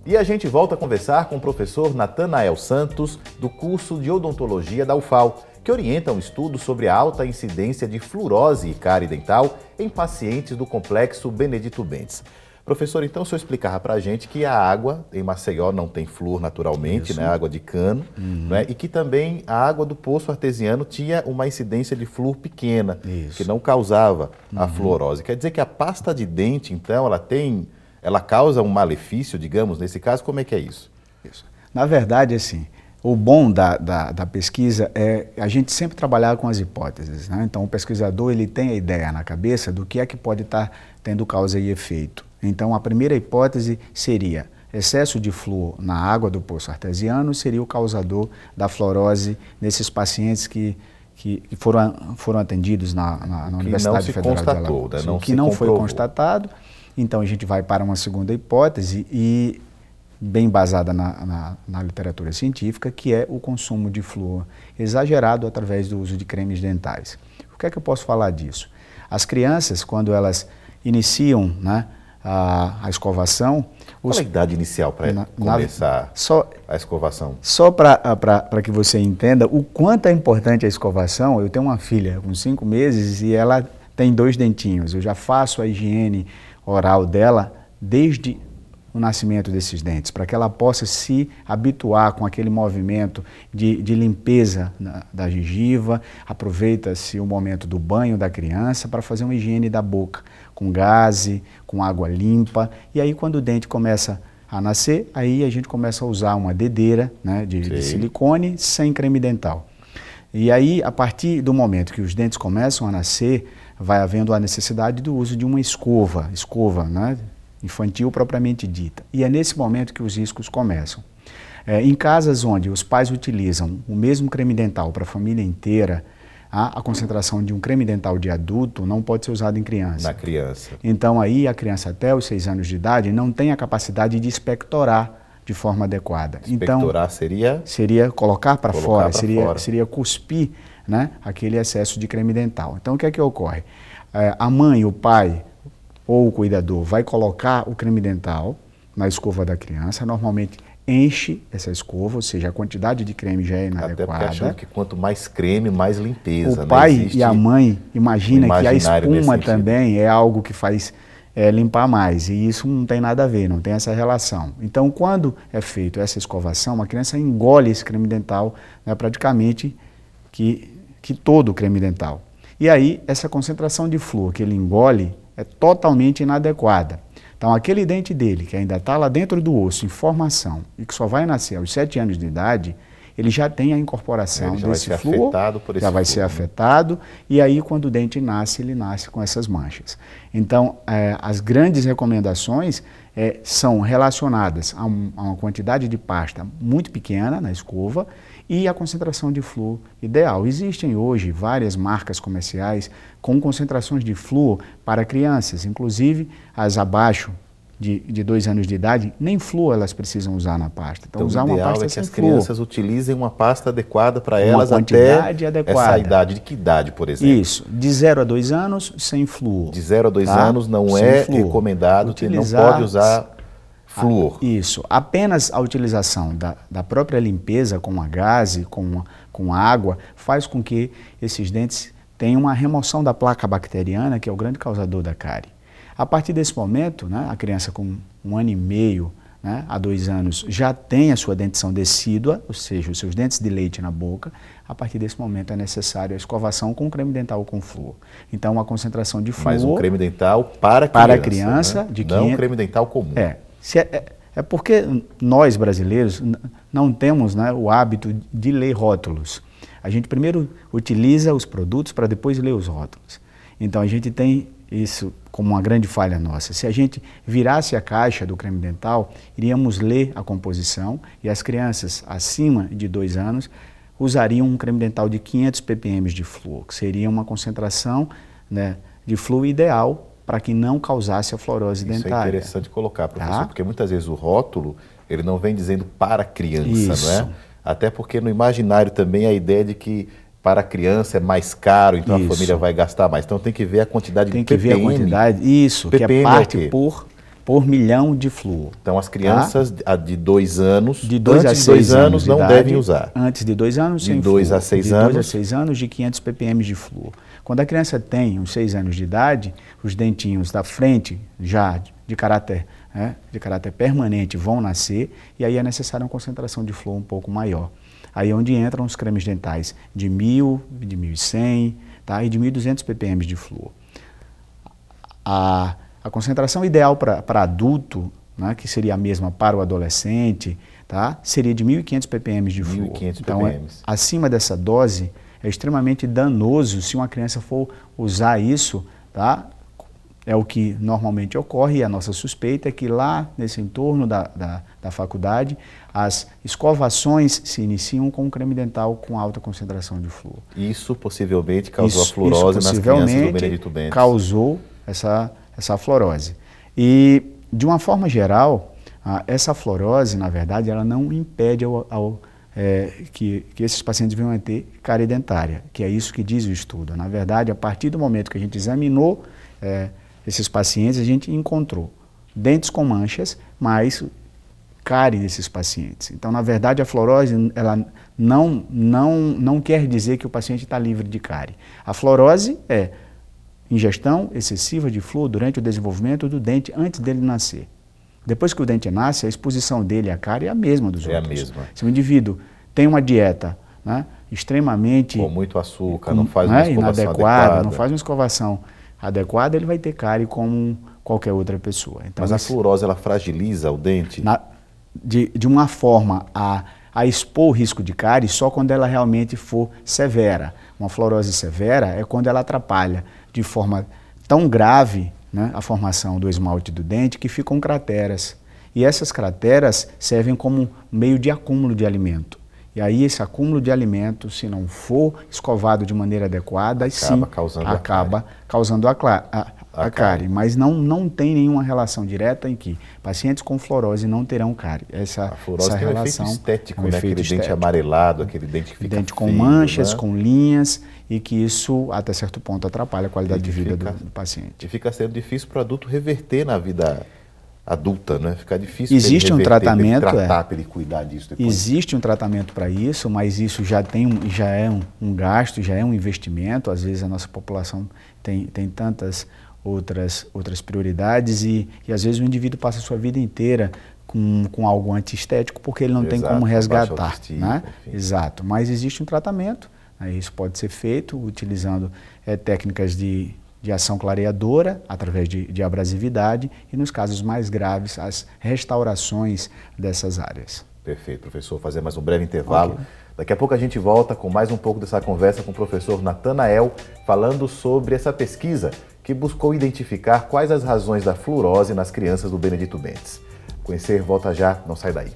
E a gente volta a conversar com o professor Natanael Santos, do curso de Odontologia da UFAL, que orienta um estudo sobre a alta incidência de fluorose e cárie dental em pacientes do Complexo Benedito Bentes. Professor, então o senhor explicava para a gente que a água em Maceió não tem flúor naturalmente, né, água de cano, né, e que também a água do poço artesiano tinha uma incidência de flúor pequena, que não causava a fluorose. Quer dizer que a pasta de dente, então, ela causa um malefício, digamos, nesse caso, como é que é isso? Na verdade, assim, o bom da pesquisa é a gente sempre trabalhar com as hipóteses, né? Então, o pesquisador ele tem a ideia na cabeça do que é que pode estar tendo causa e efeito. Então, a primeira hipótese seria excesso de flúor na água do poço artesiano seria o causador da fluorose nesses pacientes que foram atendidos na Universidade Federal de Alagoas. Né? Que não foi constatado. Então, a gente vai para uma segunda hipótese e bem basada na literatura científica, que é o consumo de flúor exagerado através do uso de cremes dentais. O que é que eu posso falar disso? As crianças, quando elas iniciam, né, a escovação... Qual a idade inicial para começar a escovação? Só para que você entenda o quanto é importante a escovação, eu tenho uma filha com 5 meses e ela tem 2 dentinhos. Eu já faço a higiene oral dela desde o nascimento desses dentes, para que ela possa se habituar com aquele movimento de limpeza da gengiva. Aproveita-se o momento do banho da criança para fazer uma higiene da boca, com gaze, com água limpa. E aí, quando o dente começa a nascer, aí a gente começa a usar uma dedeira, né, de silicone sem creme dental. E aí, a partir do momento que os dentes começam a nascer, vai havendo a necessidade do uso de uma escova, né, infantil propriamente dita. E é nesse momento que os riscos começam. Em casas onde os pais utilizam o mesmo creme dental para a família inteira, a concentração de um creme dental de adulto não pode ser usado em criança. Na criança. Então aí a criança até os 6 anos de idade não tem a capacidade de expectorar de forma adequada. Expectorar então, seria colocar para fora, seria cuspir, né, aquele excesso de creme dental. Então o que é que ocorre? A mãe, o pai ou o cuidador vai colocar o creme dental na escova da criança, normalmente enche essa escova, ou seja, a quantidade de creme já é inadequada. Até porque achando que quanto mais creme, mais limpeza. O pai e a mãe imagina que a espuma também é algo que faz limpar mais, e isso não tem nada a ver, não tem essa relação. Então, quando é feito essa escovação, a criança engole esse creme dental, né, praticamente que todo o creme dental. E aí, essa concentração de flúor que ele engole é totalmente inadequada. Então, aquele dente dele, que ainda está lá dentro do osso, em formação, e que só vai nascer aos 7 anos de idade, ele já tem a incorporação desse flúor, já vai ser afetado, e aí quando o dente nasce, ele nasce com essas manchas. Então, as grandes recomendações são relacionadas a uma quantidade de pasta muito pequena na escova e a concentração de flúor ideal. Existem hoje várias marcas comerciais com concentrações de flúor para crianças, inclusive as abaixo de 2 anos de idade, nem flúor elas precisam usar na pasta. Então usar uma pasta sem flúor. Que as crianças utilizem uma pasta adequada para elas até essa idade. De que idade, por exemplo? Isso, de 0 a 2 anos, sem flúor. De 0 a 2 anos não é recomendado, que não pode usar flúor. Isso, apenas a utilização da própria limpeza com a gaze, com água, faz com que esses dentes tenham uma remoção da placa bacteriana, que é o grande causador da cárie. A partir desse momento, né, a criança com 1 ano e meio, né, a 2 anos, já tem a sua dentição decídua, ou seja, os seus dentes de leite na boca. A partir desse momento é necessário a escovação com creme dental com flúor. Então, a concentração de flúor... Mas um creme dental para a criança, né? de 500... Não um creme dental comum. É porque nós, brasileiros, não temos, né, o hábito de ler rótulos. A gente primeiro utiliza os produtos para depois ler os rótulos. Então, a gente tem isso como uma grande falha nossa. Se a gente virasse a caixa do creme dental, iríamos ler a composição e as crianças acima de 2 anos usariam um creme dental de 500 ppm de flúor, que seria uma concentração, né, de flúor ideal para que não causasse a fluorose dentária. Isso é interessante colocar, professor, porque muitas vezes o rótulo ele não vem dizendo para criança, não é? Até porque no imaginário também a ideia de que para a criança é mais caro, então a família vai gastar mais. Então tem que ver a quantidade de ppm. Tem que ver a quantidade, isso, ppm que é parte por por milhão de flúor. Então as crianças de 2 anos, de 2 a 6 anos não devem usar. Antes de 2 anos, sem flúor. De 2 a 6 anos. De 2 a 6 anos, de 500 ppm de flúor. Quando a criança tem uns 6 anos de idade, os dentinhos da frente, já de caráter permanente, vão nascer, e aí é necessária uma concentração de flúor um pouco maior. Aí é onde entram os cremes dentais de 1.000, de 1.100, tá? E de 1.200 ppm de flúor. A concentração ideal para adulto, né, que seria a mesma para o adolescente, tá, seria de 1.500 ppm de flúor. 1.500 então, ppm. Acima dessa dose, é extremamente danoso se uma criança for usar isso, tá? É o que normalmente ocorre, e a nossa suspeita é que lá nesse entorno da faculdade, as escovações se iniciam com creme dental com alta concentração de flúor. Isso possivelmente causou a fluorose nas crianças do Benedito Bentes. Causou essa fluorose. E, de uma forma geral, essa fluorose, na verdade, ela não impede que esses pacientes venham a ter cárie dentária, que é isso que diz o estudo. Na verdade, a partir do momento que a gente examinou esses pacientes, a gente encontrou dentes com manchas, mas cárie desses pacientes. Então, na verdade, a fluorose ela não quer dizer que o paciente está livre de cárie. A fluorose é ingestão excessiva de flúor durante o desenvolvimento do dente antes dele nascer. Depois que o dente nasce, a exposição dele à cárie é a mesma dos outros. É a mesma. Se o indivíduo tem uma dieta, né, extremamente... com muito açúcar, não faz uma escovação inadequada, não faz uma escovação adequada, ele vai ter cárie como qualquer outra pessoa. Então, mas a fluorose, ela fragiliza o dente? De uma forma a expor o risco de cárie só quando ela realmente for severa. Uma fluorose severa é quando ela atrapalha de forma tão grave, né, a formação do esmalte do dente, que ficam crateras. E essas crateras servem como meio de acúmulo de alimento. E aí esse acúmulo de alimento, se não for escovado de maneira adequada, acaba causando a cárie. Mas não tem nenhuma relação direta em que pacientes com fluorose não terão cárie. A fluorose tem um efeito estético, né? Aquele dente amarelado, aquele dente que fica dente com feio, manchas, né? Com linhas, e que isso, até certo ponto, atrapalha a qualidade de vida do paciente. E fica sendo difícil para o adulto reverter na vida adulta, né? Fica difícil existe para ele reverter, um tratamento, para ele cuidar disso depois. Existe um tratamento para isso, mas isso já é um gasto, já é um investimento. Às vezes a nossa população tem tantas outras prioridades e às vezes o indivíduo passa a sua vida inteira com algo antiestético porque ele não tem como resgatar. Né? Exato, mas existe um tratamento, né? Isso pode ser feito utilizando técnicas de ação clareadora, através de abrasividade, e nos casos mais graves, as restaurações dessas áreas. Perfeito, professor. Fazer mais um breve intervalo. Okay. Daqui a pouco a gente volta com mais um pouco dessa conversa com o professor Natanael, falando sobre essa pesquisa que buscou identificar quais as razões da fluorose nas crianças do Benedito Bentes. Conhecer, volta já, não sai daí.